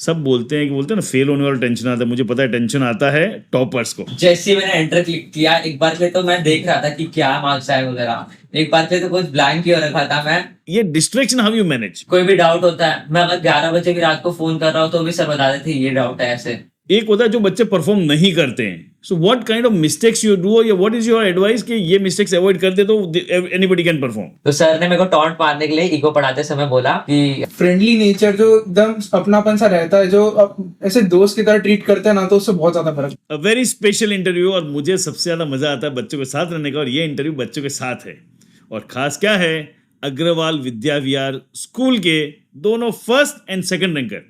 सब बोलते हैं कि बोलते हैं ना फेल होने वाला टेंशन आता है, मुझे पता है टेंशन आता है टॉपर्स को। जैसे ही मैंने एंटर क्लिक किया एक बार के तो मैं देख रहा था कि क्या मार्क्स आए वगैरह। एक बार के तो कुछ ब्लैंक ही हो रखा था मैं। ये डिस्ट्रैक्शन हाउ यू मैनेज? कोई भी डाउट होता है, मैं अगर 11 बजे भी रात को फोन कर रहा हूँ तो भी सर बता देते ये डाउट है ऐसे। एक होता है जो बच्चे परफॉर्म नहीं करते हैं, so what kind of mistakes you do, या व्हाट इज योर एडवाइस कि ये मिस्टेक्स अवॉइड कर दे तो एनीबॉडी कैन परफॉर्म? तो सर ने मेरे को टॉन्ट मारने के लिए ईगो पढ़ाते समय बोला कि फ्रेंडली नेचर जो एकदम अपनापन सा रहता है, जो ऐसे दोस्त की तरह ट्रीट करते हैं ना, तो उससे बहुत ज्यादा फर्क। अ वेरी स्पेशल इंटरव्यू, और मुझे सबसे ज्यादा मजा आता है बच्चों के साथ रहने का, और ये इंटरव्यू बच्चों के साथ है। और खास क्या है, अग्रवाल विद्या विहार स्कूल के दोनों फर्स्ट एंड सेकंड रैंकर।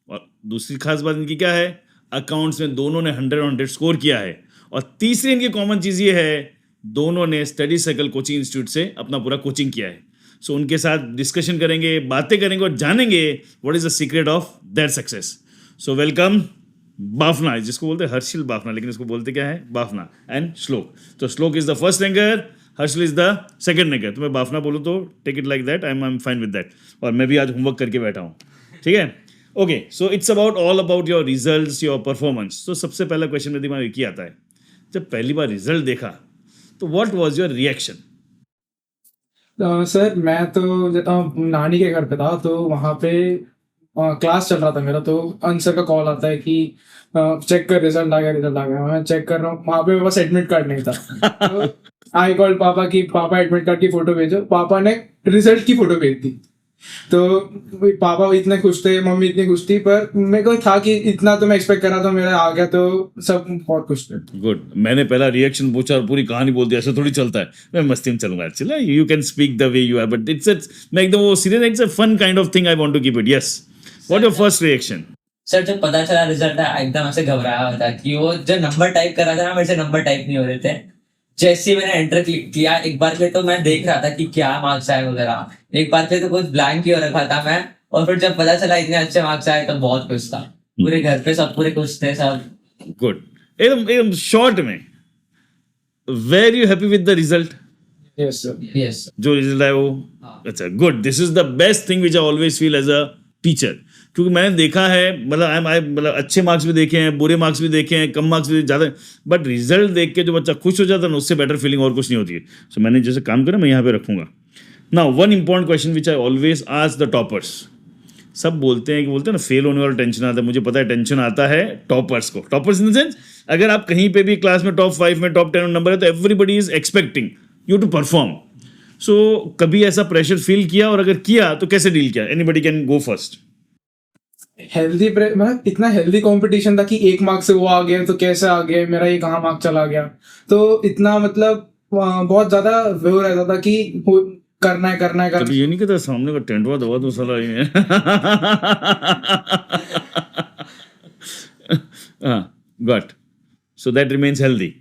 और दूसरी खास बात इनकी क्या है, अकाउंट्स में दोनों ने 100 स्कोर किया है। और तीसरी इनकी कॉमन चीज ये है, दोनों ने स्टडी सर्कल कोचिंग इंस्टीट्यूट से अपना पूरा कोचिंग किया है। सो उनके साथ डिस्कशन करेंगे, बातें करेंगे और जानेंगे what is the secret of their success. So welcome Bafna, जिसको बोलते हैं हर्षिल बाफना, लेकिन इसको बोलते क्या है, बाफना एंड श्लोक। तो Shlok is the first ranker, Harshil is the second ranker. तो मैं बाफना बोलूँ तो take it like that, I am fine with that. और मैं भी आज होमवर्क करके बैठा हूँ, ठीक है। Okay, so it's about all about your results, your performance. तो सबसे पहला क्वेश्चन मेरे दिमाग में एक ही आता है, जब पहली बार रिजल्ट देखा तो what was your reaction? Sir मैं तो नानी के घर पे था, तो वहाँ पे क्लास चल रहा था मेरा, तो आंसर का कॉल आता है कि चेक कर, रिजल्ट आ गया, रिजल्ट आ गया। मैं चेक कर रहा हूँ, वहाँ पे मेरे पास एडमिट कार्ड नहीं था। तो आई कॉल पापा की, पापा एडमिट कार्ड की फोटो भेजो। पापा ने रिजल्ट की फोटो भेज दी। तो पापा इतने खुश थे, मम्मी इतनी खुश थी, पर मेरे को था कि इतना तो मैं एक्सपेक्ट कर रहा था, मेरा आ गया, तो सब बहुत खुश थे। गुड, मैंने पहला रिएक्शन पूछा और पूरी कहानी बोल दी, ऐसा थोड़ी चलता है। मैं मस्ती में चलूंगा actually, you can speak the way you are, but it's मैं एकदम वो serious, it's a fun kind of thing, I want to keep it. Yes, what your first reaction? Sir जब पता चला रिजल्ट है एकदम ऐसे घबराया हुआ था कि वो जो नंबर टाइप कर रहा था ना, मेरे से नंबर टाइप नहीं हो रहे थे। जैसे ही मैंने एंटर क्लिक किया एक बार के तो मैं देख रहा था कि क्या मार्क्स आए वगैरह। एक बार के तो कुछ ब्लैंक ही हो रखा था मैं। और फिर जब पता चला इतने अच्छे मार्क्स आए तो बहुत खुश था। पूरे घर पे सब पूरे खुश थे सब। गुड, एकदम एकदम शॉर्ट में, were you happy with the result? Yes sir. Yes जो रिजल्ट आया वो अच्छा, good, this is the best thing which I always feel as a teacher. क्योंकि मैंने देखा है, मतलब अच्छे मार्क्स भी देखे हैं, बुरे मार्क्स भी देखे हैं, कम मार्क्स भी ज़्यादा, बट रिजल्ट देख के जो बच्चा खुश हो जाता है ना, उससे बेटर फीलिंग और कुछ नहीं होती है। सो मैंने जैसे काम करा, मैं यहाँ पे रखूंगा। Now one important question which I always ask the toppers. सब बोलते हैं कि बोलते हैं ना फेल होने वाला टेंशन आता है, मुझे पता है टेंशन आता है टॉपर्स को। टॉपर्स इन द सेंस, अगर आप कहीं पे भी क्लास में टॉप 5 में टॉप 10 नंबर है, तो everybody is expecting you to perform. So कभी ऐसा प्रेशर फील किया, और अगर किया तो कैसे डील किया? Anybody can go first. Healthy, मतलब इतना हेल्दी कंपटीशन था कि 1 मार्क से वो आ गया तो कैसे आ गया, मेरा ये कहाँ मार्क चला गया। तो इतना मतलब बहुत ज्यादा वो रहता था कि करना है करना है करना कभी ये नहीं कहता सामने का टेंटवा दबा दो साला ये। Got, so that remains healthy.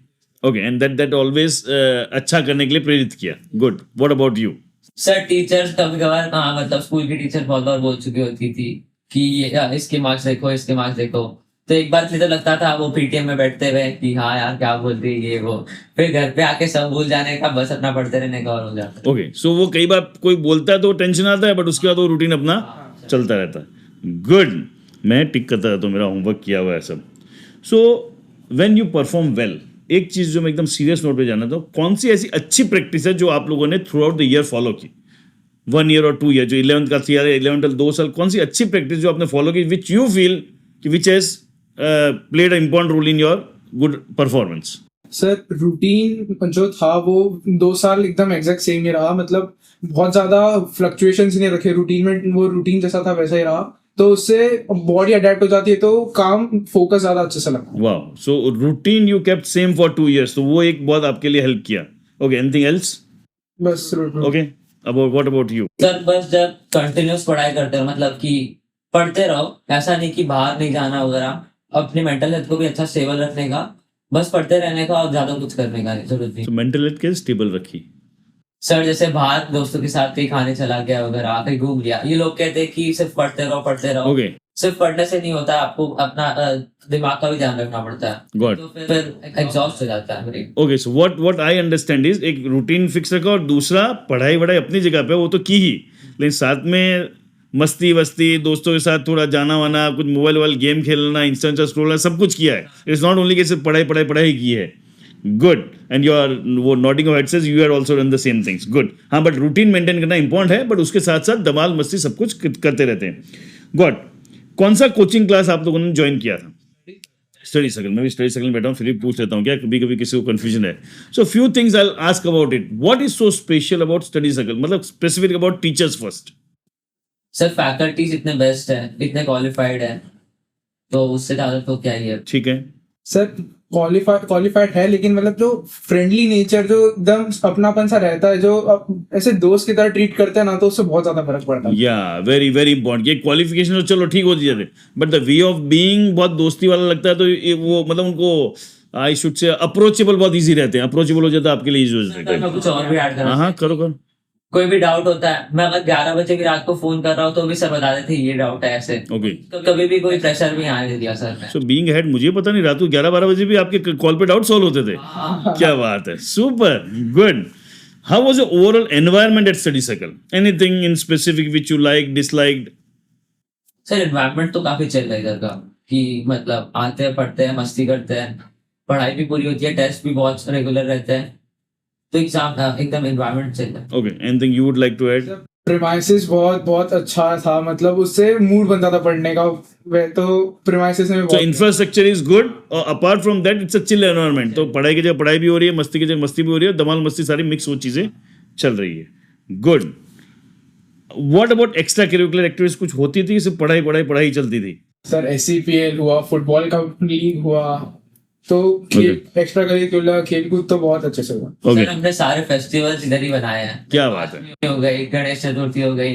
Okay, and that always अच्छा करने के लिए प्रेरित किया। Good, what about you? Sir teachers कभी कभार मतलब स्कूल की टीचर बहुत बार बोल चुकी होती थी कि इसके मार्क्स देखो, इसके मार्क्स देखो। तो एक बार मुझे तो लगता था वो पीटीएम में बैठते हुए कि हाँ यार क्या बोल रही है ये वो। फिर घर पे आके सब भूल जाने का, बस अपना पढ़ते रहने का और हो जाता है। ओके, सो वो कई बार कोई बोलता है तो टेंशन आता है, बट उसके बाद वो रूटीन अपना चलता रहता है। गुड, मैं टिक करता रहता हूँ, मेरा होमवर्क किया हुआ है सब। So when you perform well, एक चीज़ जो मैं एकदम सीरियस नोट पे जानना था, कौन सी ऐसी अच्छी प्रैक्टिस है जो आप लोगों ने through out the year follow की? 1 ईयर और 2 ईयर, जो 11th का 3 ईयर, 11th 2 साल, कौन सी अच्छी प्रैक्टिस जो आपने फॉलो की, which you feel which has played a important role in your good performance? Sir routine जो था वो 2 साल एकदम एग्जैक्ट सेम ही रहा, मतलब बहुत ज्यादा फ्लक्चुएशंस नहीं रखे रूटीन में, वो रूटीन जैसा था वैसा ही रहा। तो उससे बॉडी अडेप्ट हो जाती है, तो काम फोकस ज्यादा अच्छे से लगता है। वाह, so routine you kept same for 2 years, तो वो एक बहुत आपके लिए हेल्प किया। Okay, anything else? बस okay, about what about you? Sir बस जब कंटिन्यूस पढ़ाई करते हो, मतलब कि पढ़ते रहो, ऐसा नहीं कि बाहर नहीं जाना वगैरह, अपनी मेंटल हेल्थ को भी अच्छा स्टेबल रखने का, बस पढ़ते रहने का और ज्यादा कुछ करने का जरूरत नहीं। तो मेंटल हेल्थ कैसे स्टेबल रखी? सर जैसे बाहर दोस्तों के साथ कहीं खाने चला गया वगैरह, कहीं घूम लिया। ये लोग कहते हैं कि सिर्फ पढ़ते रहो पढ़ते रहो। ओके, सिर्फ पढ़ने से नहीं होता, आपको अपना दिमाग का भी ध्यान रखना पड़ता है। गॉट। तो फिर एग्जॉस्ट हो जाता है brain. Okay, so what I understand is, एक रूटीन फिक्स रखा, और दूसरा पढ़ाई वढ़ाई अपनी जगह पे वो तो की ही, लेकिन साथ में मस्ती वस्ती, दोस्तों के साथ थोड़ा जाना वाना, कुछ मोबाइल वाल गेम खेलना, इंस्टा स्क्रॉल, सब कुछ किया है. इट्स नॉट ओनली कि सिर्फ पढ़ाई पढ़ाई पढ़ाई की है. गुड. एंड यू आर वो noting of head says you are also done the same things. Good. हाँ, बट रूटीन मेंटेन करना इंपॉर्टेंट है, बट उसके साथ साथ धमाल मस्ती सब कुछ करते रहते हैं. गुड. कौन सा कोचिंग क्लास आप लोगों ने ज्वाइन किया था? Study circle. मैं भी स्टडी सर्कल में बैठा हूँ, फिर भी पूछ लेता हूँ, क्या कभी कभी किसी को कंफ्यूजन है. So few things I ask about it. What is so special about study circle? मतलब specific about teachers first. Sir faculties इतने बेस्ट है, इतने क्वालिफाइड है, तो उससे ज्यादा तो क्या ही है. ठीक है. सर क्वालिफाइड है, लेकिन मतलब जो फ्रेंडली नेचर, जो एकदम अपनापन सा रहता है, जो ऐसे दोस्त की तरह ट्रीट करते हैं ना, तो उससे बहुत ज्यादा फर्क पड़ता है. या वेरी वेरी इंपॉर्टेंट. ये क्वालिफिकेशन तो चलो ठीक होती जाते, but the way of being बहुत दोस्ती वाला लगता है, तो ये वो मतलब उनको आई शुड से अप्रोचेबल बहुत इजी रहते हैं. अप्रोचेबल हो जाता है आपके लिए इजी हो जाता सर, मैं कुछ और भी ऐड है. करा. हाँ, करो करो. कोई भी डाउट होता है, मैं अगर 11 बजे भी रात को फोन कर रहा हूँ तो भी सर बता देते ये डाउट है ऐसे. ओके. तो कभी भी कोई प्रेशर भी आने नहीं दिया सर ने. सो बीइंग हेड, मुझे पता नहीं, रात को 11-12 बजे भी आपके कॉल पे डाउट सॉल्व होते थे. क्या बात है. Super good. How was the overall environment at study circle? Anything in specific which you like, disliked? Sir environment तो काफी चल रहा है इधर का, कि मतलब आते हैं, पढ़ते हैं, मस्ती करते हैं, पढ़ाई भी पूरी होती है, टेस्ट भी बहुत रेगुलर रहते हैं, तो एग्जाम एकदम एनवायरनमेंट चल रहा है. Okay. Anything you would like to add? Premises बहुत बहुत अच्छा था, मतलब उससे मूड बनता था पढ़ने का. तो प्रीमाइसिस में So बहुत infrastructure is good. Apart from that, it's a chill environment. तो पढ़ाई की जगह पढ़ाई भी हो रही है, मस्ती की जगह मस्ती भी हो रही है, धमाल मस्ती सारी मिक्स वो चीजें चल रही है. Good. What about extra curricular activities कुछ होती थी, सिर्फ पढ़ाई पढ़ाई पढ़ाई चलती थी? सर SCPL हुआ, फुटबॉल का लीग हुआ, तो एक्स्ट्रा करिकुलर खेलकूद तो बहुत अच्छे से हुआ. ओके. सर हमने सारे फेस्टिवल्स इधर ही बनाए हैं. क्या बात है. जन्माष्टमी हो गई, गणेश चतुर्थी हो गई,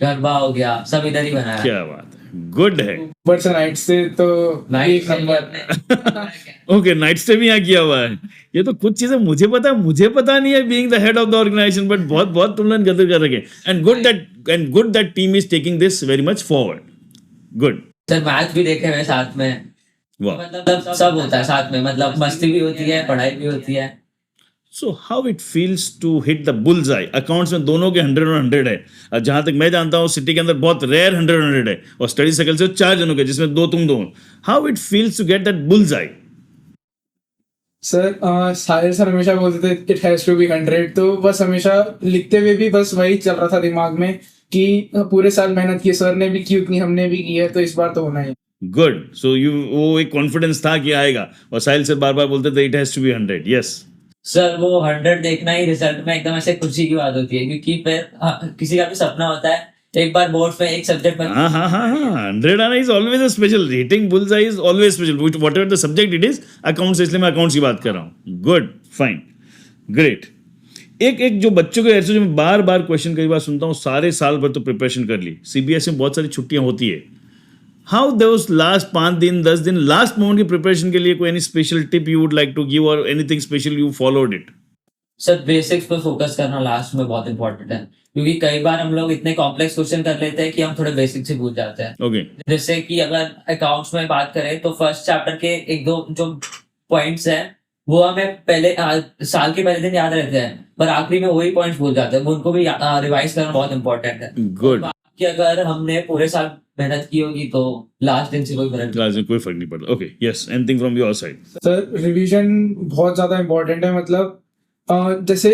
गरबा हो गया, सब इधर ही बनाया है. क्या बात है. गुड है. ऊपर से नाइट से तो एक नंबर. ओके. नाइट स्टे भी यहाँ किया हुआ है. ये तो कुछ चीजें मुझे पता नहीं है, being the head of the organization, but बहुत तुम लोग गदर कर रखे. And good that team is taking this very much forward. Good. Sir match भी देखे हुए साथ में, वाह. मतलब सब होता है साथ में, मतलब मस्ती भी होती है, पढ़ाई भी होती है. So how it feels to hit the bullseye? Accounts में दोनों के 100 और 100 है. और जहां तक मैं जानता हूँ सिटी के अंदर बहुत रेयर 100 और 100 है, और स्टडी सर्कल से 4 जनों के, जिसमें 2 तुम 2. How it feels to get that bullseye? Sir Sahil sir हमेशा बोलते थे इट हैज टू बी 100, तो बस हमेशा लिखते हुए भी बस वही चल रहा था दिमाग में कि पूरे साल मेहनत की, सर ने भी की उतनी, हमने भी की है, तो इस बार तो होना ही. गुड. सो यू वो एक कॉन्फिडेंस था कि आएगा, और साहिल से बार बार बोलते थे it has to be 100. Yes. Sir वो 100 देखना ही रिजल्ट में एकदम ऐसे खुशी की बात होती है, क्योंकि फिर किसी का भी सपना होता है एक बार बोर्ड में एक सब्जेक्ट में. हाँ. 100 आना is always a special. Hitting bullseye is always special, whatever the subject it is. Accounts, इसलिए मैं अकाउंट्स की बात कर रहा हूँ. गुड. फाइन. ग्रेट. एक जो बच्चों को ऐसे जो मैं बार बार क्वेश्चन कई बार सुनता हूँ, सारे साल भर तो प्रिपरेशन कर ली, CBSE में बहुत सारी छुट्टियां होती है. हाउ दोस लास्ट 5 दिन 10 दिन लास्ट मोमेंट की प्रिपरेशन के लिए कोई any special tip you would like to give, और anything special you followed it? Sir basics पे फोकस करना लास्ट में बहुत इंपॉर्टेंट है, क्योंकि कई बार हम लोग इतने कॉम्प्लेक्स क्वेश्चन कर लेते हैं कि हम थोड़े बेसिक से भूल जाते हैं. ओके. जैसे कि अगर अकाउंट्स में बात करें तो फर्स्ट चैप्टर के 1-2 जो पॉइंट्स हैं वो हमें पहले साल के पहले दिन याद रहते हैं, पर आखिरी में वही पॉइंट्स भूल जाते हैं, उनको भी रिवाइज करना बहुत इंपॉर्टेंट है. गुड. कि अगर हमने पूरे साल मेहनत की होगी तो लास्ट दिन से कोई फर्क क्लास में कोई फर्क नहीं पड़ता. Okay. Yes. Anything from your side? Sir revision बहुत ज्यादा इंपॉर्टेंट है, मतलब जैसे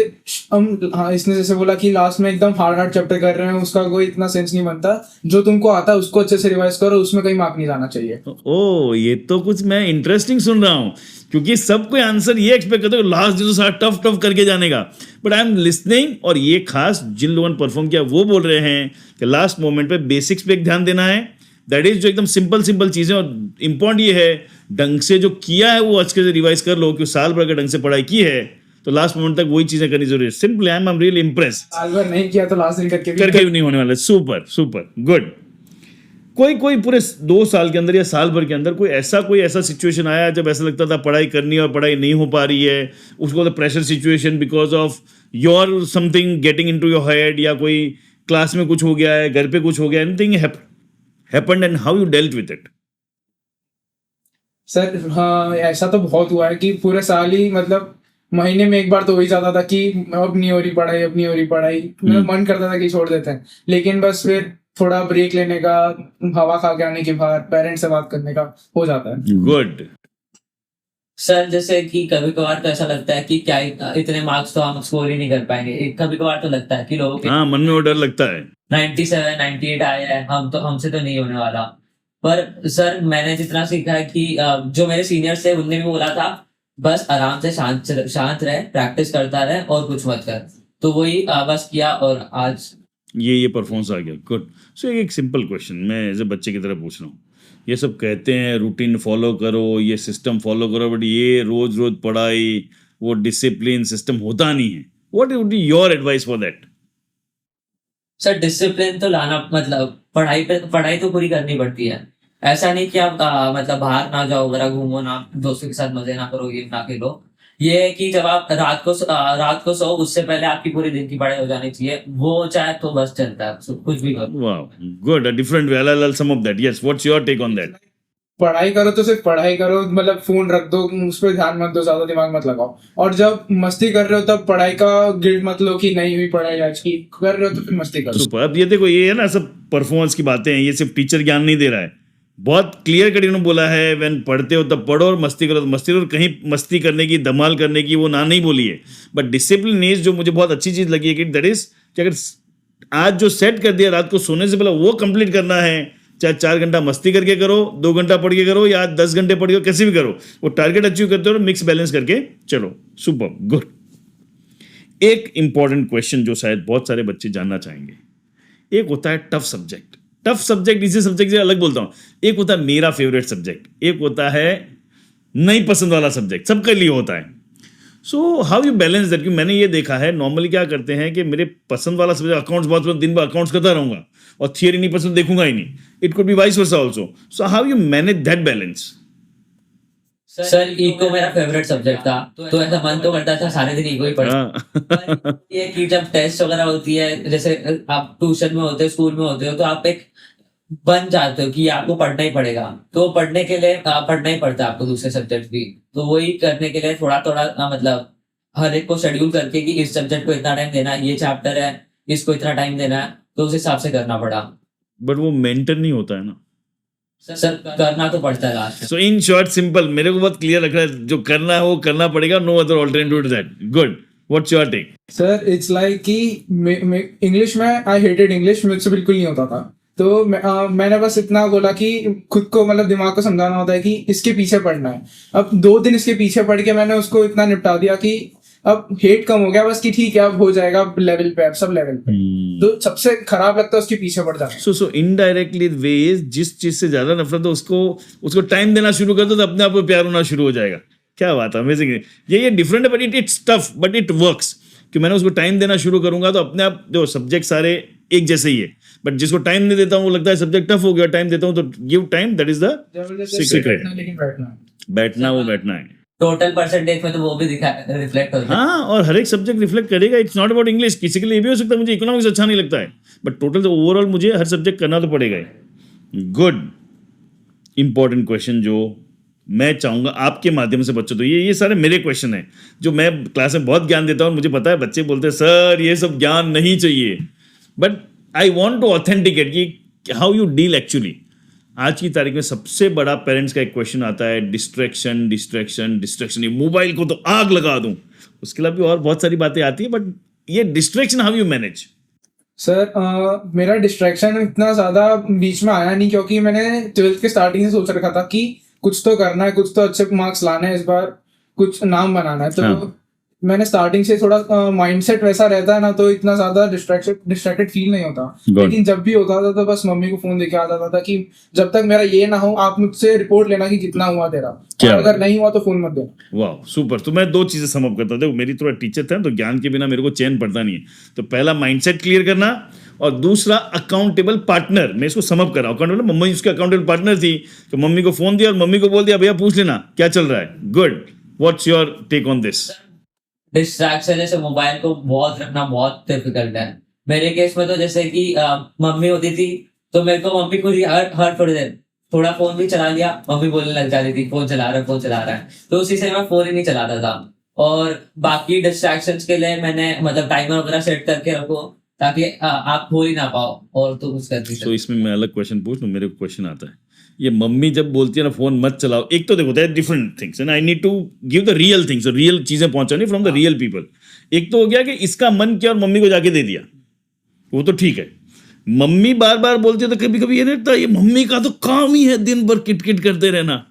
हम, हाँ इसने जैसे बोला कि लास्ट में एकदम हार्ड चैप्टर कर रहे हैं, उसका कोई इतना सेंस नहीं बनता. जो तुमको आता है उसको अच्छे से रिवाइज करो, उसमें कहीं मार्क नहीं जाना चाहिए. ओ, ये तो कुछ मैं इंटरेस्टिंग सुन रहा हूँ, क्योंकि सब कोई आंसर ये एक्सपेक्ट करते हो लास्ट दिन तो सारा टफ करके जाने का. बट आई एम लिसनिंग, और ये खास जिन लोगों ने परफॉर्म किया वो बोल रहे हैं कि लास्ट मोमेंट पे बेसिक्स पे एक ध्यान देना है. दैट इज जो एकदम सिंपल चीजें, और इम्पोर्टेंट ये है ढंग से जो किया है वो अच्छे से रिवाइज कर लो, कि साल भर के ढंग से पढ़ाई की है तो लास्ट मोमेंट तक वही चीजें करनी जरूरी है. Simply I am really impressed. साल भर नहीं किया तो लास्ट दिन करके भी नहीं होने वाला. Super good. कोई पूरे 2 साल के अंदर या साल भर के अंदर कोई ऐसा सिचुएशन आया जब ऐसा लगता था पढ़ाई करनी और पढ़ाई नहीं हो पा रही है, उसको तो pressure situation because of your something getting into your head, या कोई क्लास में कुछ हो गया है, घर पे कुछ हो गया, anything happened and how you dealt with it? Sir हाँ ऐसा तो बहुत हुआ है कि पूरे साल ही, मतलब महीने में एक बार तो वही जाता था कि अब नहीं हो रही पढ़ाई, मेरा मन करता था कि छोड़ देते हैं, लेकिन बस फिर थोड़ा ब्रेक लेने का, हवा खा के आने के बाहर पेरेंट्स से बात करने का हो जाता है। गुड। सर जैसे कि कभी कभार तो ऐसा लगता है कि क्या इतने मार्क्स तो हम स्कोर ही नहीं कर पाएंगे, कभी कभार तो लगता है कि लोगों के हाँ, मन में वो डर लगता है। 97 98 आए हैं, हमसे तो नहीं होने वाला। पर सर मैंने जितना सीखा है कि जो मेरे सीनियर्स थे उनने भी बोला था बस आराम से शांत रहे, प्रैक्टिस करता रहे और कुछ मत कर। तो वही बस किया और आज ये परफॉर्मेंस आ गया। गुड। सो एक सिंपल क्वेश्चन मैं एज ए बच्चे की तरह पूछ रहा हूँ। ये सब कहते हैं रूटीन फॉलो करो, ये सिस्टम फॉलो करो, बट ये रोज रोज पढ़ाई, वो डिसिप्लिन सिस्टम होता नहीं है। What would be your advice for that? Sir discipline तो लाना, मतलब पढ़ाई तो पूरी करनी पड़ती है। ऐसा नहीं कि आप मतलब बाहर ना जाओ वगैरह, घूमो ना, दोस्तों के साथ मजे ना करो, ये ना खेलो। ये है कि जब आप रात को सो उससे पहले आपकी पूरी दिन की पढ़ाई हो जानी चाहिए, वो चाहे तो बस चलता है, कुछ भी करो। Wow, good. A different way. I'll sum up that. Yes, what's your take on that? पढ़ाई करो तो सिर्फ पढ़ाई करो, मतलब फोन रख दो, उस पर ध्यान मत दो, ज्यादा दिमाग मत लगाओ। और जब मस्ती कर रहे हो तब पढ़ाई का गिल्ट मत लो कि नहीं हुई पढ़ाई आज की, कर रहे हो तो फिर मस्ती करो। सुपर। अब ये देखो, ये है ना सब परफॉर्मेंस की बातें हैं, ये सिर्फ टीचर ज्ञान नहीं दे रहा है। बहुत क्लियर कट इन्होंने बोला है, व्हेन पढ़ते हो तब पढ़ो और मस्ती करो तो मस्ती करो। कहीं मस्ती करने की, धमाल करने की वो ना नहीं बोली है। बट डिसिप्लिन इज, जो मुझे बहुत अच्छी चीज लगी है कि दैट इज कि अगर आज जो सेट कर दिया रात को सोने से पहले वो कंप्लीट करना है, चाहे 4 घंटा मस्ती करके करो, 2 घंटा पढ़ के करो, या 10 घंटे पढ़ के, कैसे भी करो, वो टारगेट अचीव करते हो, मिक्स बैलेंस करके चलो। Super, good. एक इंपॉर्टेंट क्वेश्चन जो शायद बहुत सारे बच्चे जानना चाहेंगे, एक होता है टफ सब्जेक्ट। टफ सब्जेक्ट इसी सब्जेक्ट से अलग बोलता हूं। एक होता है मेरा फेवरेट सब्जेक्ट, एक होता है नहीं पसंद वाला सब्जेक्ट, सबके लिए होता है। So how you balance that? क्योंकि मैंने ये देखा है नॉर्मली क्या करते हैं कि मेरे पसंद वाला सब्जेक्ट अकाउंट्स, बहुत दिन भर अकाउंट्स करता रहूंगा और थियरी नहीं पसंद, देखूंगा ही नहीं। It could be vice versa also. So how you manage that balance? Sir eco मेरा फेवरेट सब्जेक्ट था, तो ऐसा मन तो करता था सारे दिन इको ही पढ़। हाँ। ये कि जब टेस्ट वगैरह होती है, जैसे आप ट्यूशन में होते हो, स्कूल में होते हो, तो आप एक बन जाते हो कि आपको पढ़ना ही पड़ेगा। तो पढ़ने के लिए पढ़ना ही पड़ता है आपको दूसरे सब्जेक्ट भी। तो वही करने के लिए थोड़ा थोड़ा मतलब हर एक को शेड्यूल करके कि इस सब्जेक्ट को इतना टाइम देना है, ये चैप्टर है इसको इतना टाइम देना है, तो उस हिसाब से करना पड़ा। बट वो मेंटेन नहीं होता है ना। सर करना तो पड़ता है last. So in short simple, मेरे को बहुत क्लियर रखना है, जो करना है वो करना पड़ेगा, no other alternative to that. Good. What's your take? Sir it's like कि इंग्लिश में आई हेटेड इंग्लिश, मुझसे बिल्कुल नहीं होता था। तो मैंने बस इतना बोला कि खुद को, मतलब दिमाग को समझाना होता है कि इसके पीछे पढ़ना है। अब 2 दिन इसके पीछे पढ़ के मैंने उसको इतना निपटा दिया कि अब हेट कम हो गया, बस कि ठीक है अब हो जाएगा, अब लेवल पे, अब सब लेवल पे। तो सबसे खराब लगता है उसके पीछे पड़ जाना। सो इनडायरेक्टली वे इज, जिस चीज से ज्यादा नफरत हो उसको टाइम देना शुरू कर दो तो अपने आप को प्यार होना शुरू हो जाएगा। क्या बात है, अमेजिंग। ये डिफरेंट है, but it's tough but it works. कि मैंने उसको टाइम देना शुरू करूंगा तो अपने आप जो सब्जेक्ट सारे एक जैसे ही है, बट जिसको टाइम नहीं देता हूँ वो लगता है सब्जेक्ट टफ हो गया, टाइम देता हूँ तो give time, that is the secret. लेकिन बैठना वो बैठना है। टोटल परसेंटेज में तो वो भी रिफ्लेक्ट होता है। हाँ, और हर एक सब्जेक्ट रिफ्लेक्ट करेगा। It's not about English. किसी के लिए ये भी हो सकता है मुझे इकोनॉमिक्स अच्छा नहीं लगता है, बट टोटल तो ओवरऑल मुझे हर सब्जेक्ट करना तो पड़ेगा ही। गुड। इंपॉर्टेंट क्वेश्चन जो मैं चाहूंगा आपके माध्यम से बच्चों, तो ये सारे मेरे क्वेश्चन हैं जो मैं क्लास में बहुत ज्ञान देता हूँ। मुझे पता है बच्चे बोलते हैं सर ये सब ज्ञान नहीं चाहिए, but I want to authenticate कि हाउ यू डील एक्चुअली। आज की तारीख में सबसे बड़ा पेरेंट्स का एक क्वेश्चन आता है, डिस्ट्रैक्शन डिस्ट्रैक्शन डिस्ट्रैक्शन। ये मोबाइल को तो आग लगा दूं, उसके अलावा भी और बहुत सारी बातें आती है, बट ये distraction how you manage? Sir मेरा डिस्ट्रैक्शन इतना ज्यादा बीच में आया नहीं, क्योंकि मैंने 12th के स्टार्टिंग से सोच रखा था कि कुछ तो करना है, कुछ तो अच्छे मार्क्स लाने हैं, इस बार कुछ नाम बनाना है। तो हाँ। मैंने स्टार्टिंग से थोड़ा माइंडसेट वैसा रहता है ना, तो इतना ज्यादा डिस्ट्रैक्टेड फील नहीं होता। लेकिन जब भी होता था तो बस मम्मी को फोन देके आ जाता था कि जब तक मेरा ये ना हो आप मुझसे रिपोर्ट लेना कि कितना हुआ तेरा, और अगर नहीं हुआ तो फोन मत देना। वाह, सुपर। तो मैं 2 चीजें समअप करता हूँ। देखो मेरी थोड़ा टीचर था तो ज्ञान के बिना मेरे को चैन पड़ता नहीं है। तो पहला माइंडसेट क्लियर करना, और दूसरा अकाउंटेबल पार्टनर। मैं इसको समअप कर रहा हूँ। अकाउंटेबल, मम्मी उसके अकाउंटेबल पार्टनर थी, तो मम्मी को फोन दिया और मम्मी को बोल दिया भैया पूछ लेना क्या चल रहा है। Good. What's your take on this? Distraction जैसे मोबाइल को बहुत रखना बहुत डिफिकल्ट है। मेरे केस में तो जैसे कि मम्मी होती थी तो मेरे को मम्मी खुद ही हर थोड़ी देर थोड़ा फोन भी चला लिया, मम्मी बोलने लग जाती थी फोन चला रहा है, तो उसी से मैं फोन ही नहीं चलाता था। और बाकी डिस्ट्रैक्शंस के लिए मैंने मतलब टाइमर वगैरह सेट करके रखो, ताकि आप हो ही ना पाओ और तो कुछ कर नहीं सो सकते। इसमें मैं अलग क्वेश्चन पूछ लूं, मेरे को क्वेश्चन आता है। ये मम्मी जब बोलती है ना फोन मत चलाओ, एक तो देखो that different things and I need to give the real things, real चीजें पहुंचानी फ्रॉम द रियल पीपल। एक तो हो गया कि इसका मन किया और मम्मी को जाके दे दिया, वो तो ठीक है। मम्मी बार बार बोलती है तो कभी कभी ये नहीं लगता ये मम्मी का तो काम ही है दिन भर किटकिट करते रहना।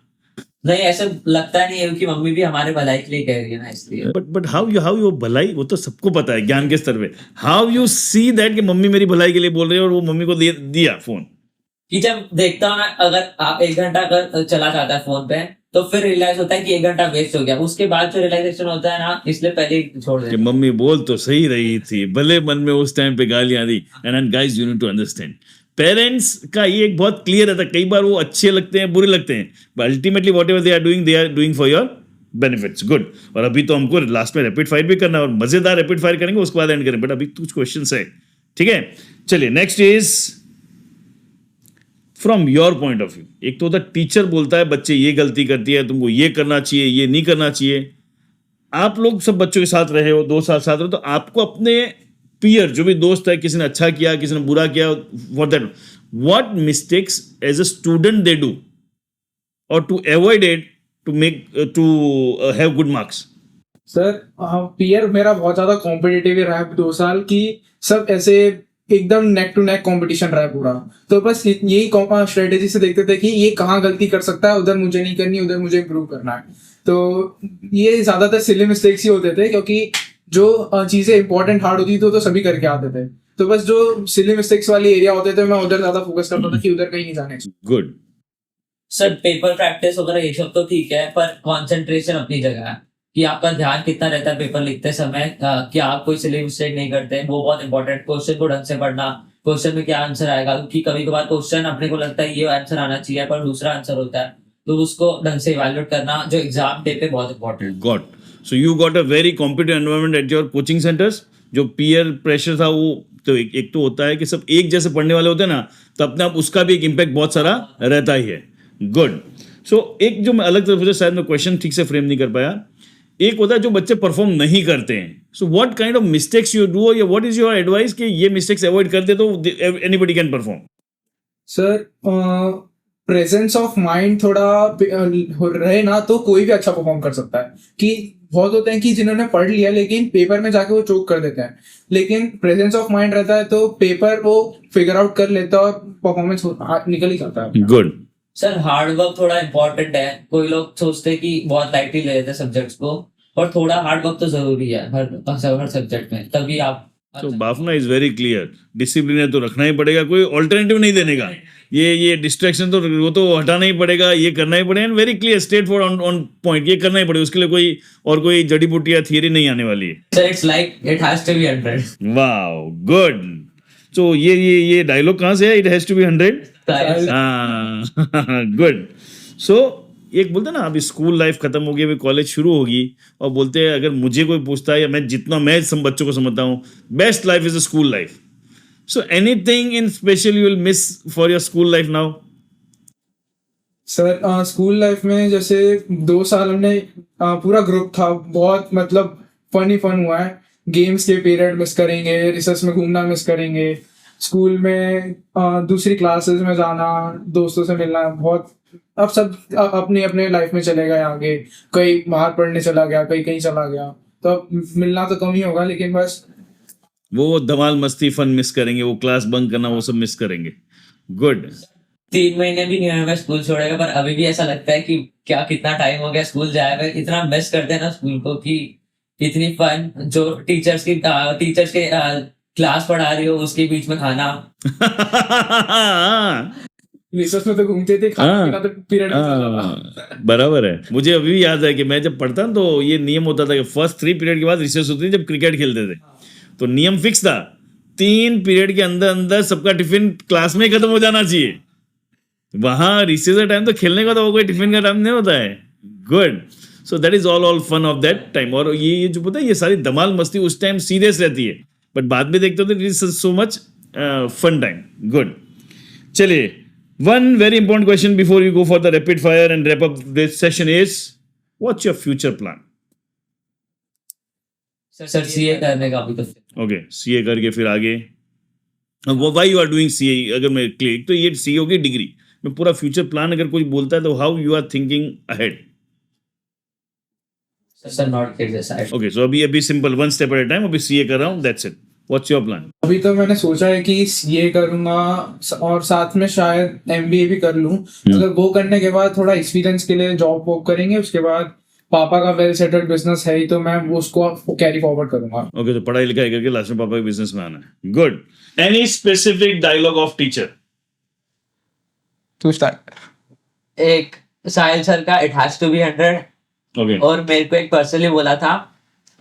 नहीं, ऐसा लगता नहीं है कि मम्मी भी हमारे भलाई के लिए कह रही है ना, इसलिए। बट हाउ यू भलाई, वो तो सबको पता है ज्ञान के स्तर पे। हाउ यू सी दैट कि मम्मी मेरी भलाई के लिए बोल रही है और वो मम्मी को दिया फोन। कि जब देखता हूँ ना, अगर आप 1 घंटा अगर चला जाता है फोन पे, तो फिर रियलाइज होता है कि 1 घंटा वेस्ट हो गया। उसके बाद जो रियलाइजेशन होता है ना, इसलिए पहले ही छोड़ कि देते। मम्मी बोल तो सही रही थी, भले मन में उस टाइम पे गालियां दी। And guys you need to understand, parents का ये एक बहुत क्लियर रहता है। कई बार वो अच्छे लगते हैं, बुरे लगते हैं, but ultimately whatever they are doing for your benefits. Good. और अभी तो हमको लास्ट में रैपिड फायर भी करना है और मजेदार रैपिड फायर करेंगे, उसके बाद एंड करेंगे, बट अभी कुछ क्वेश्चन है, ठीक है। चलिए next is from your point of view. एक तो होता है टीचर बोलता है बच्चे ये गलती करती है, तुमको ये करना चाहिए, ये नहीं करना चाहिए। आप लोग सब बच्चों के साथ रहे हो, 2 साल साथ रहे हो, तो आपको अपने पीयर जो भी दोस्त है, किसी ने अच्छा किया, किसी ने बुरा किया, what mistakes as a student they do और to avoid it to have good marks. Sir peer मेरा बहुत ज्यादा कॉम्पिटिटिव ही रहा है 2 साल की, सब ऐसे एकदम नेक टू नेक कंपटीशन रहा है पूरा। तो बस यही स्ट्रेटेजी से देखते थे कि ये कहाँ गलती कर सकता है, उधर मुझे नहीं करनी, उधर मुझे इम्प्रूव करना है। तो ये ज्यादातर सिली मिस्टेक्स ही होते थे, क्योंकि जो चीजें इंपॉर्टेंट हार्ड होती थी तो सभी करके आते थे। तो बस जो सिली मिस्टेक्स वाले एरिया होते थे मैं उधर ज्यादा फोकस करता था कि उधर कहीं नहीं जाने। गुड। सर पेपर प्रैक्टिस वगैरह ये सब तो ठीक है, पर कंसंट्रेशन अपनी जगह है। कि आपका ध्यान कितना रहता है पेपर लिखते समय, कि आप कोई सिली मिस्टेक नहीं करते, वो बहुत इंपॉर्टेंट। क्वेश्चन को ढंग से पढ़ना, क्वेश्चन में क्या आंसर आएगा, क्योंकि कभी कभार क्वेश्चन अपने को लगता है ये आंसर आना चाहिए पर दूसरा आंसर होता है, तो उसको ढंग से इवैल्यूएट करना जो एग्जाम डे पे बहुत important. Got. So you got a very competitive environment at your coaching centres. जो पीयर प्रेशर था वो तो एक तो होता है कि सब एक जैसे पढ़ने वाले होते हैं ना, तो अपने आप उसका भी एक इम्पैक्ट बहुत सारा रहता ही है। गुड। सो एक जो मैं अलग तरफ से शायद मैं क्वेश्चन ठीक से फ्रेम नहीं कर पाया, एक होता है जो बच्चे परफॉर्म नहीं करते हैं। So what kind of mistakes you do, या व्हाट इज योर एडवाइस कि ये मिस्टेक्स अवॉइड करते तो anybody can perform. Sir presence of mind थोड़ा रहे ना तो कोई भी अच्छा परफॉर्म कर सकता है। कि बहुत होते हैं कि जिन्होंने पढ़ लिया लेकिन पेपर में जाके वो चोक कर देते हैं, लेकिन प्रेजेंस ऑफ माइंड रहता है तो पेपर वो फिगर आउट कर लेता है और परफॉर्मेंस निकल ही जाता है। गुड। सर हार्ड वर्क थोड़ा इंपॉर्टेंट है। कोई लोग सोचते हैं कि बहुत लाइटली ले लेते हैं सब्जेक्ट्स को, और थोड़ा हार्ड वर्क तो जरूरी है हर सब्जेक्ट में, तभी आप। तो Bafna is very clear, discipline तो रखना ही पड़ेगा, कोई ऑल्टरनेटिव नहीं देने का। ये डिस्ट्रैक्शन तो वो तो हटाना ही पड़ेगा, ये करना ही पड़ेगा। And very clear straight forward on point, ये करना ही पड़ेगा। उसके लिए कोई जड़ी बूटी या थियरी नहीं आने वाली है। Sir it's like it has to be 100। Wow good. So ये डायलॉग कहाँ से है, it has to be 100। Good. So एक बोलते हैं ना, अभी स्कूल लाइफ खत्म होगी, अभी कॉलेज शुरू होगी, और बोलते हैं अगर मुझे कोई पूछता है, या मैं सब बच्चों को समझता हूँ, best life is a school life. So anything in special you will miss for your school life now? Sir school life में जैसे 2 साल हमने पूरा ग्रुप था, बहुत मतलब फन हुआ है। गेम्स के पीरियड मिस करेंगे, रिसर्च में घूमना मिस करेंगे, स्कूल में दूसरी क्लासेस में जाना, दोस्तों से मिलना, बहुत। अब सब अपने अपने लाइफ में चले गए आगे, कोई बाहर पढ़ने चला गया, कोई कहीं चला गया, तो अब मिलना तो कम ही होगा, लेकिन बस वो धमाल मस्ती फन मिस करेंगे, वो क्लास बंक करना वो सब मिस करेंगे। गुड। 3 महीने भी नहीं हुए स्कूल छोड़ेगा, पर अभी भी ऐसा लगता है कि क्या कितना टाइम हो गया स्कूल जाए हुए। इतना मिस करते हैं ना स्कूल को, कि इतनी फन जो टीचर्स के क्लास पढ़ा रही हो उसके बीच में खाना। रिसर्च में तो घूमते थे, खाना पीना तो पीरियड में चलता था। बराबर है। मुझे अभी भी याद है कि मैं जब पढ़ता तो ये नियम होता था कि फर्स्ट 3 पीरियड के बाद रिसेस होती थी, जब क्रिकेट खेलते थे। तो नियम फिक्स था, 3 पीरियड के अंदर अंदर सबका टिफिन क्लास में खत्म हो जाना चाहिए। वहां रिसेस का टाइम तो खेलने का, तो कोई टिफिन का टाइम नहीं होता है। Good. So that is all fun of that time. और ये जो पता है, ये सारी धमाल मस्ती उस टाइम सीरियस रहती है, बट बाद में देखते हो तो it is so much fun time. Good. चलिए, one very important question before you go for the rapid fire and wrap up this session is, what's your future plan? Sir CA करने का अभी तो। Okay, CA करके फिर आगे why you are doing CA, अगर मैं क्लिक तो ये सीईओ की डिग्री में पूरा फ्यूचर प्लान अगर कोई बोलता है तो how you are thinking ahead? Sir not kid decide. Okay, so अभी अभी simple one step at a time, अभी सीए कर रहा हूँ, that's it. What's your plan? अभी तो मैंने सोचा है कि ये करूंगा और साथ में शायद एमबीए भी कर लूं। अगर वो करने के बाद थोड़ा एक्सपीरियंस के लिए जॉब वॉब करेंगे, उसके बाद पापा का वेल सेटल्ड बिजनेस है ही तो मैं उसको कैरी फॉरवर्ड करूंगा। ओके, तो पढ़ाई लिखाई करके लास्ट में पापा के बिजनेस में आना है। Good. Any specific dialogue of teacher? तू स्टार्ट। एक साहिल सर का it has to be 100, okay, और मेरे को एक पर्सनली बोला था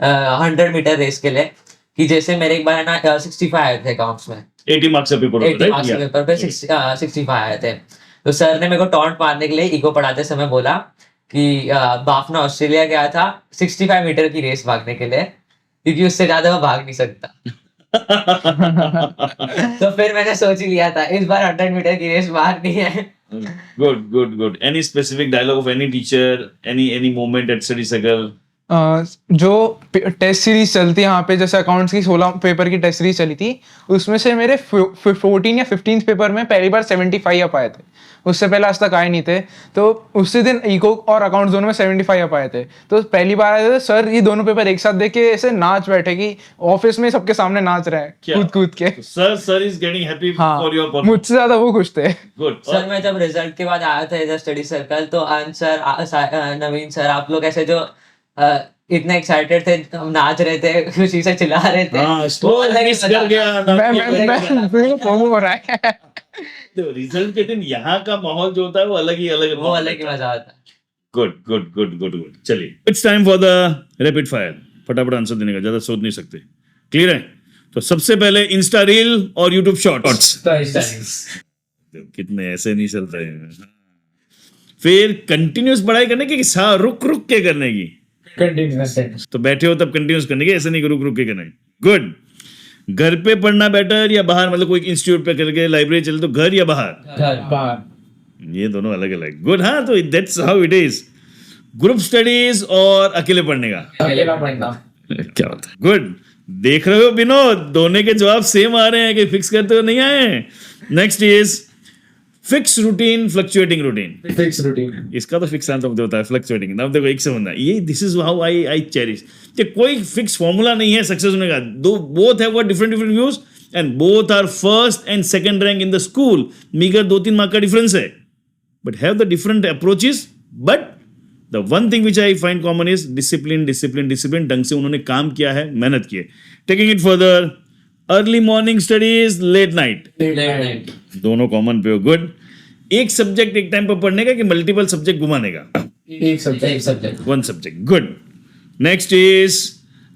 100 मीटर रेस के लिए, कि जैसे मेरे एक बार है ना 65 आए थे अकाउंट्स में, 80 मार्क्स का पेपर 80 मार्क्स के पेपर पे 65 आए थे। तो सर ने मेरे को टॉन्ट मारने के लिए इको पढ़ाते समय बोला कि बाफना ऑस्ट्रेलिया गया था 65 मीटर की रेस भागने के लिए, क्योंकि उससे ज्यादा वो भाग नहीं सकता। तो फिर मैंने सोच ही लिया था इस बार 100 मीटर की रेस मारनी है। Good good good. Any specific dialogue of any teacher, any moment at study circle? जो टेस्ट सीरीज चलती है यहाँ पे, जैसे अकाउंट्स की 16 पेपर की टेस्ट सीरीज चली थी, उसमें से मेरे 14 या 15 पेपर में पहली बार 75 अप आए थे। उससे पहले आज तक आए नहीं थे। तो उसी दिन इको और अकाउंट्स दोनों में 75 अप आए थे। तो पहली बार आए थे, सर ये दोनों पेपर एक साथ देख के ऐसे नाच बैठे कि ऑफिस में सबके सामने नाच रहे हैं कूद कूद के। Sir is getting happy for your performance. मुझसे ज्यादा वो खुश थे। गुड सर मैं जब रिजल्ट के बाद आया था इधर स्टडी सर्कल, तो अंश सर, नवीन सर, आप लोग ऐसे जो इतने एक्साइटेड थे, हम नाच रहे थे, खुशी से चिल्ला रहे थे। हाँ, वो अलग ही मिस मजा कर गया। मैं फोमो हो रहा है। तो रिजल्ट के दिन यहाँ का माहौल जो होता है वो अलग ही मजा आता है। Good good good good good. चलिए, it's time for the rapid fire. फटाफट आंसर देने का, ज्यादा सोच नहीं सकते। क्लियर है? तो सबसे पहले इंस्टा रील और यूट्यूब शॉर्ट्स। कितने ऐसे नहीं चलते हैं। फिर कंटिन्यूस पढ़ाई करने की कि रुक रुक के करने की? कंटिन्यूअस। तो बैठे हो तब कंटिन्यूस करने की, ऐसे नहीं कि रुक रुक के करने की। गुड। घर पे पढ़ना बेटर या बाहर, मतलब कोई इंस्टीट्यूट पे करके लाइब्रेरी चले तो घर या बाहर? बाहर। ये दोनों अलग अलग। गुड। हाँ, तो that's how it is. Group studies और अकेले पढ़ने का? अकेला पढ़ना। क्या होता है? गुड। देख रहे हो विनोद, दोनों के जवाब सेम आ रहे हैं कि फिक्स करते हो नहीं आए। Next is fix routine, fluctuating routine. Fix routine. इसका तो फिक्स आंसर मुझे होता है, फ्लक्चुएटिंग। ना देखो, एक से बनना ये, this is how I cherish कि कोई फिक्स फॉर्मूला नहीं है सक्सेस होने का। दो both have different different views and both are first and second rank in the school. Meagre 2-3 mark का डिफरेंस है, but have the different approaches. But the one thing which I find common is discipline discipline discipline. ढंग से उन्होंने काम किया है, मेहनत की है। Taking it further, early morning studies, late night, दोनों कॉमन पे हो। गुड। एक सब्जेक्ट एक टाइम पर पढ़ने का कि मल्टीपल सब्जेक्ट घुमाने का? एक subject. One subject. Good. Next is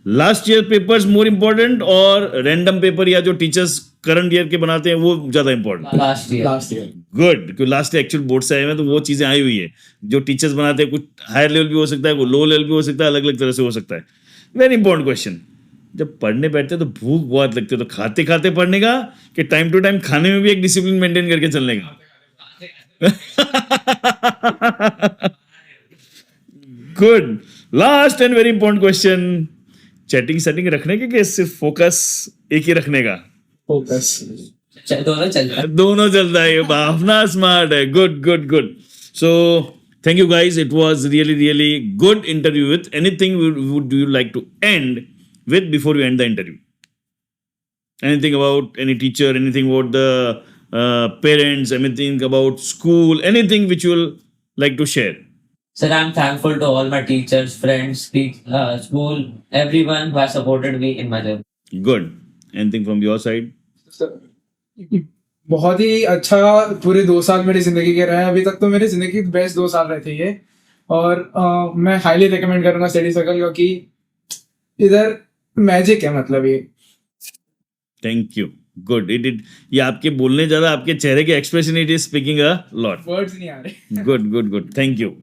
last year papers more important और रैंडम पेपर या जो टीचर्स करंट ईयर के बनाते हैं वो ज्यादा इंपॉर्टेंट? Last year. गुड, क्योंकि लास्ट ईयर एक्चुअल बोर्ड से आए हैं तो वो चीजें आई हुई है। जो टीचर्स बनाते हैं, कुछ हायर लेवल भी हो सकता है, कुछ लो लेवल भी हो सकता है, अलग अलग तरह से हो सकता है। Very important question. जब पढ़ने बैठते तो भूख बहुत लगती है, तो खाते खाते पढ़ने का कि टाइम टू टाइम खाने में भी एक डिसिप्लिन मेंटेन करके चलने का? Good. Last and very important question, chatting setting रखने के सिर्फ फोकस एक ही रखने का? फोकस। दोनों चल रहा है। दोनों चलता है। भावना स्मार्ट है। Good good good. So thank you guys, it was really good interview. With anything would you like to end with before we end the interview? Anything about any teacher, anything about the parents, anything about school, anything which you will like to share? Sir, I'm thankful to all my teachers, friends, school, everyone who has supported me in my journey. Good. Anything from your side? बहुत ही अच्छा पूरे 2 साल मेरी जिंदगी के रहे हैं। अभी तक तो मेरी जिंदगी के बेस्ट 2 साल रहे थे ये। और मैं हाईली रिकमेंड करूंगा स्टडी सर्कल, क्योंकि इधर मैजिक है, मतलब ये। Thank you. गुड। ये आपके बोलने ज्यादा आपके चेहरे के expression, it is speaking a lot. Words नहीं आ रहे। Good good good. Thank you.